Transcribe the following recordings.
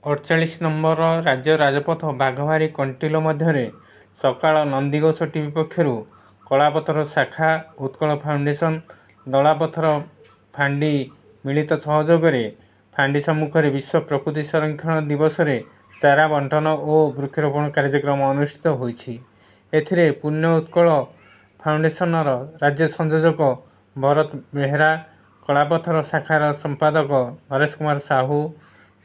48 number ରାଜ୍ୟ ରାଜପଥ ବାଘମାରୀ କଣ୍ଟିଲୋ ମଧ୍ୟରେ ସକାଳ ନନ୍ଦିଘୋଷ ଟିଭି ପକ୍ଷରୁ କଳାପଥର ଶାଖା ଉତ୍କଳ ଫାଉଣ୍ଡେସନ ଦଳାପଥର ଫାଣ୍ଡି ମିଳିତ ସହଯୋଗରେ ଫାଣ୍ଡି ସମ୍ମୁଖରେ ବିଶ୍ୱ ପ୍ରକୃତି ସଂରକ୍ଷଣ ଦିବସରେ ଚାରା ବଣ୍ଟନ ଓ ବୃକ୍ଷରୋପଣ କାର୍ଯ୍ୟକ୍ରମ ଅନୁଷ୍ଠିତ ହୋଇଛି। ଏଥିରେ ପୁଣ୍ୟ ଉତ୍କଳ ଫାଉଣ୍ଡେସନର ରାଜ୍ୟ ସଂଯୋଜକ ଭରତ ବେହେରା, କଳାପଥର ଶାଖାର ସମ୍ପାଦକ ନରେଶ କୁମାର ସାହୁ,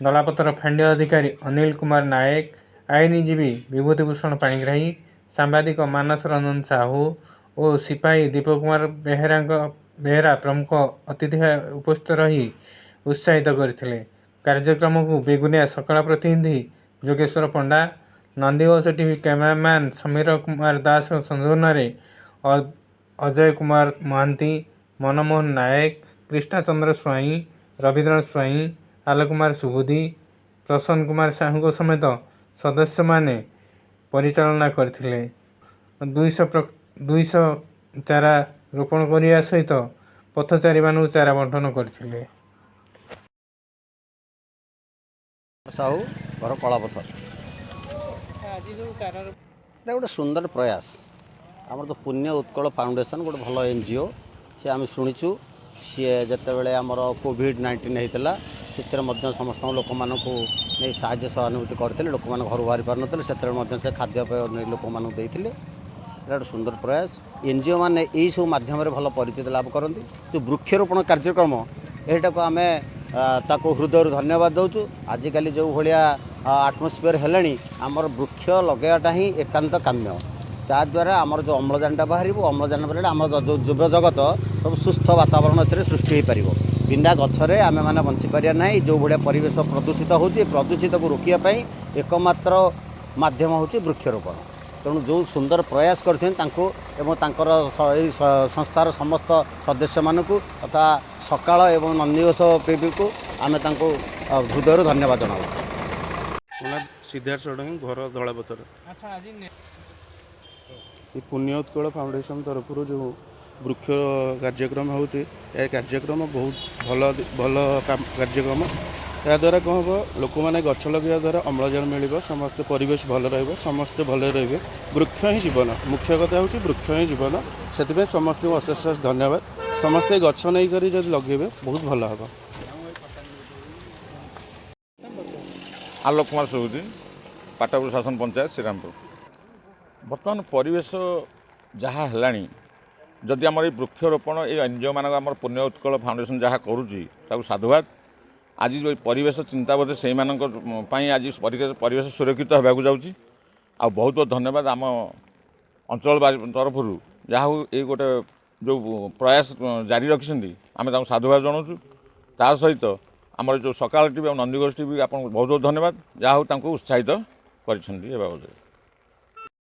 ଦଳାପଥର ଫାଣ୍ଡି ଅଧିକାରୀ ଅନିଲ କୁମାର ନାୟକ, ଆଇନଜୀବୀ ବିଭୂତିଭୂଷଣ ପାଣିଗ୍ରାହୀ, ସାମ୍ବାଦିକ ମାନସ ରଞ୍ଜନ ସାହୁ ଓ ସିପାହୀ ଦୀପକ କୁମାର ବେହେରା ପ୍ରମୁଖ ଅତିଥି ଉପସ୍ଥିତ ରହି ଉତ୍ସାହିତ କରିଥିଲେ। କାର୍ଯ୍ୟକ୍ରମକୁ ବେଗୁନିଆ ସକାଳ ପ୍ରତିନିଧି ଯୋଗେଶ୍ୱର ପଣ୍ଡା, ନନ୍ଦିଘୋଷ ଟିଭି କ୍ୟାମେରାମ୍ୟାନ୍ ସମୀର କୁମାର ଦାସଙ୍କ ସଂଯୋଜନାରେ ଅଜୟ କୁମାର ମହାନ୍ତି, ମନମୋହନ ନାୟକ, କ୍ରିଷ୍ଣାଚନ୍ଦ୍ର ସ୍ୱାଇଁ, ରବୀନ୍ଦ୍ର ସ୍ୱାଇଁ, ଆଲୋକ କୁମାର ସୁବୁଦ୍ଧି, ପ୍ରସନ୍ନ କୁମାର ସାହୁଙ୍କ ସମେତ ସଦସ୍ୟମାନେ ପରିଚାଳନା କରିଥିଲେ। 200 ଚାରା ରୋପଣ କରିବା ସହିତ ପଥଚାରୀମାନଙ୍କୁ ଚାରା ବଣ୍ଟନ କରିଥିଲେ। ସାହୁ ଘର କଳାପଥର। ଗୋଟେ ସୁନ୍ଦର ପ୍ରୟାସ। ଆମର ତ ପୁଣ୍ୟ ଉତ୍କଳ ଫାଉଣ୍ଡେସନ୍ ଗୋଟେ ଭଲ NGO। ସେ ଆମେ ଶୁଣିଛୁ ସିଏ ଯେତେବେଳେ ଆମର କୋଭିଡ୍-19 ହେଇଥିଲା ସେଥିରେ ମଧ୍ୟ ସମସ୍ତ ଲୋକମାନଙ୍କୁ ନେଇ ସାହାଯ୍ୟ ସହାନୁଭୂତି କରିଥିଲେ। ଲୋକମାନେ ଘରୁ ବାହାରି ପାରୁନଥିଲେ, ସେତେବେଳେ ମଧ୍ୟ ସେ ଖାଦ୍ୟପେୟ ନେଇ ଲୋକମାନଙ୍କୁ ଦେଇଥିଲେ। এটা ଗୋଟେ ସୁନ୍ଦର ପ୍ରୟାସ। NGO ମାନେ ଏହିସବୁ ମାଧ୍ୟମରେ ଭଲ ପରିଚିତ ଲାଭ କରନ୍ତି। ଯେଉଁ ବୃକ୍ଷରୋପଣ କାର୍ଯ୍ୟକ୍ରମ ଏଇଟାକୁ ଆମେ ତାକୁ ହୃଦୟରୁ ଧନ୍ୟବାଦ ଦେଉଛୁ। ଆଜିକାଲି ଯେଉଁ ଭଳିଆ ଆଟମସ୍ଫିୟର ହେଲାଣି, ଆମର ବୃକ୍ଷ ଲଗାଇବାଟା ହିଁ ଏକାନ୍ତ କାମ୍ୟ। ତାଦ୍ୱାରା ଆମର ଯେଉଁ ଅମ୍ଳଜାନଟା ବାହାରିବ, ଅମ୍ଳଜାନ ବାହାରିଲେ ଆମର ଯେଉଁ ଜୀବ ଜଗତ ସବୁ ସୁସ୍ଥ ବାତାବରଣ ଏଥିରେ ସୃଷ୍ଟି ହୋଇପାରିବ। ବିନା ଗଛରେ ଆମେମାନେ ବଞ୍ଚିପାରିବା ନାହିଁ। ଯେଉଁ ଭଳିଆ ପରିବେଶ ପ୍ରଦୂଷିତ ହେଉଛି, ପ୍ରଦୂଷିତକୁ ରୋକିବା ପାଇଁ ଏକମାତ୍ର ମାଧ୍ୟମ ହେଉଛି ବୃକ୍ଷରୋପଣ। ତେଣୁ ଯେଉଁ ସୁନ୍ଦର ପ୍ରୟାସ କରିଛନ୍ତି ତାଙ୍କୁ ଏବଂ ତାଙ୍କର ଏହି ସଂସ୍ଥାର ସମସ୍ତ ସଦସ୍ୟମାନଙ୍କୁ ତଥା ସକାଳ ଏବଂ ନନ୍ଦିଘୋଷ ଟିଭିକୁ ଆମେ ତାଙ୍କୁ ହୃଦୟରୁ ଧନ୍ୟବାଦ ଜଣାଉଛୁ। ସିଦ୍ଧାର୍ଥ ଷଡ଼ଙ୍ଗୀ, ଘର ଦଳାପଥର। ଏ ପୁଣ୍ୟ ଉତ୍କଳ ଫାଉଣ୍ଡେସନ୍ ତରଫରୁ ଯେଉଁ ବୃକ୍ଷ କାର୍ଯ୍ୟକ୍ରମ ହେଉଛି, ଏ କାର୍ଯ୍ୟକ୍ରମ ବହୁତ ଭଲ କାର୍ଯ୍ୟକ୍ରମ। ଏହାଦ୍ୱାରା କ'ଣ ହେବ, ଲୋକମାନେ ଗଛ ଲଗାଇବା ଦ୍ୱାରା ଅମ୍ଳଜାନ ମିଳିବ, ସମସ୍ତେ ପରିବେଶ ଭଲ ରହିବ, ସମସ୍ତେ ଭଲରେ ରହିବେ। ବୃକ୍ଷ ହିଁ ଜୀବନ, ମୁଖ୍ୟ କଥା ହେଉଛି ବୃକ୍ଷ ହିଁ ଜୀବନ। ସେଥିପାଇଁ ସମସ୍ତଙ୍କୁ ଅଶେଷ ଧନ୍ୟବାଦ। ସମସ୍ତେ ଗଛ ନେଇକରି ଯଦି ଲଗାଇବେ ବହୁତ ଭଲ ହେବ। ଆଲୋକ କୁମାର ସୁବୁଦ୍ଧି, ପାଟପୁର ଶାସନ ପଞ୍ଚାୟତ, ଶ୍ରୀରାମପୁର। ବର୍ତ୍ତମାନ ପରିବେଶ ଯାହା ହେଲାଣି, ଯଦି ଆମର ଏଇ ବୃକ୍ଷରୋପଣ ଏଇ NGO ମାନଙ୍କ ଆମର ପୁଣ୍ୟ ଉତ୍କଳ ଫାଉଣ୍ଡେସନ୍ ଯାହା କରୁଛି ତାକୁ ସାଧୁବାଦ। ଆଜି ଯେଉଁ ପରିବେଶ ଚିନ୍ତାବୋଧ ସେଇମାନଙ୍କ ପାଇଁ ଆଜି ପରିବେଶ ସୁରକ୍ଷିତ ହେବାକୁ ଯାଉଛି। ଆଉ ବହୁତ ବହୁତ ଧନ୍ୟବାଦ ଆମ ଅଞ୍ଚଳ ତରଫରୁ ଯାହା ହଉ ଏଇ ଗୋଟେ ଯେଉଁ ପ୍ରୟାସ ଜାରି ରଖିଛନ୍ତି, ଆମେ ତାଙ୍କୁ ସାଧୁବାଦ ଜଣାଉଛୁ। ତା ସହିତ ଆମର ଯେଉଁ ସକାଳ ଟିଭି ଆଉ ନନ୍ଦିଘୋଷ ଟିଭି ଆପଣଙ୍କୁ ବହୁତ ବହୁତ ଧନ୍ୟବାଦ, ଯାହା ହଉ ତାଙ୍କୁ ଉତ୍ସାହିତ କରିଛନ୍ତି ଏ ବାବଦରେ।